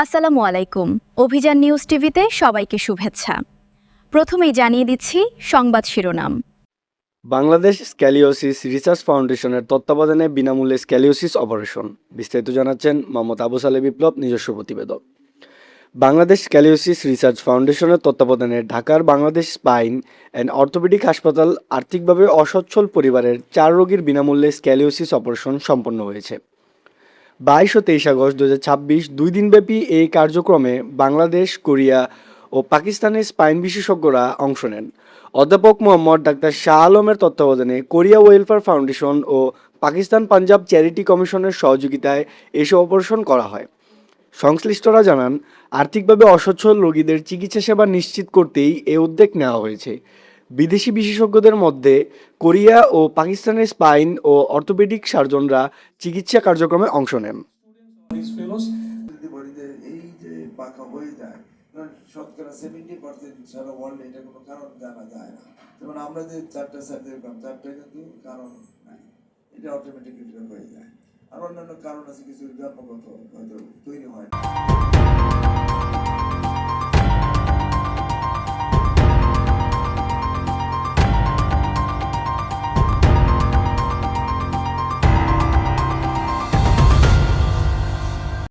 আসসালামু আলাইকুম। অভিযান নিউজ টিভিতে সবাইকে শুভেচ্ছা। প্রথমেই জানিয়ে দিচ্ছি সংবাদ শিরোনাম। বাংলাদেশ স্ক্যালিওসিস রিসার্চ ফাউন্ডেশনের তত্ত্বাবধানে বিনামূল্যে স্ক্যালিওসিস অপারেশন। বিস্তারিত জানাচ্ছেন মোহাম্মদ আবু সালে বিপ্লব, নিজস্ব প্রতিবেদক। বাংলাদেশ স্ক্যালিওসিস রিসার্চ ফাউন্ডেশনের তত্ত্বাবধানে ঢাকার বাংলাদেশ স্পাইন অ্যান্ড অর্থোপেডিক হাসপাতাল আর্থিকভাবে অসচ্ছল পরিবারের 4 রোগীর বিনামূল্যে স্ক্যালিওসিস অপারেশন সম্পন্ন হয়েছে। 22 ও 23 আগস্ট 2026 দুই দিনব্যাপী এই কার্যক্রমে বাংলাদেশ, কোরিয়া ও পাকিস্তানের স্পাইন বিশেষজ্ঞরা অংশ নেন। অধ্যাপক মোহাম্মদ ডাক্তার শাহ আলমের তত্ত্বাবধানে কোরিয়া ওয়েলফেয়ার ফাউন্ডেশন ও পাকিস্তান পাঞ্জাব চ্যারিটি কমিশনের সহযোগিতায় এসব অপারেশন করা হয়। সংশ্লিষ্টরা জানান, আর্থিকভাবে অসচ্ছল রোগীদের চিকিৎসা সেবা নিশ্চিত করতেই এ উদ্যোগ নেওয়া হয়েছে। বিদেশি বিশেষজ্ঞদের মধ্যে কোরিয়া ও পাকিস্তানের স্পাইন ও অর্থোপেডিক সার্জনরা চিকিৎসা কার্যক্রমে অংশ নেন। এই যে পাকা হয়ে যায়, শতকরা 70% সারা ওয়ার্ল্ডে এটা কোনো কারণ জানা যায় না। যেমন আমরা যে 4টা সার্জারি করলাম, 4টা কিন্তু কারণ নাই, এটা অটোমেটিক্যালি হয়ে যায়। আর অন্যান্য কারণ আছে, কিছু জন্মগত হয়তো তৈরি হয় না।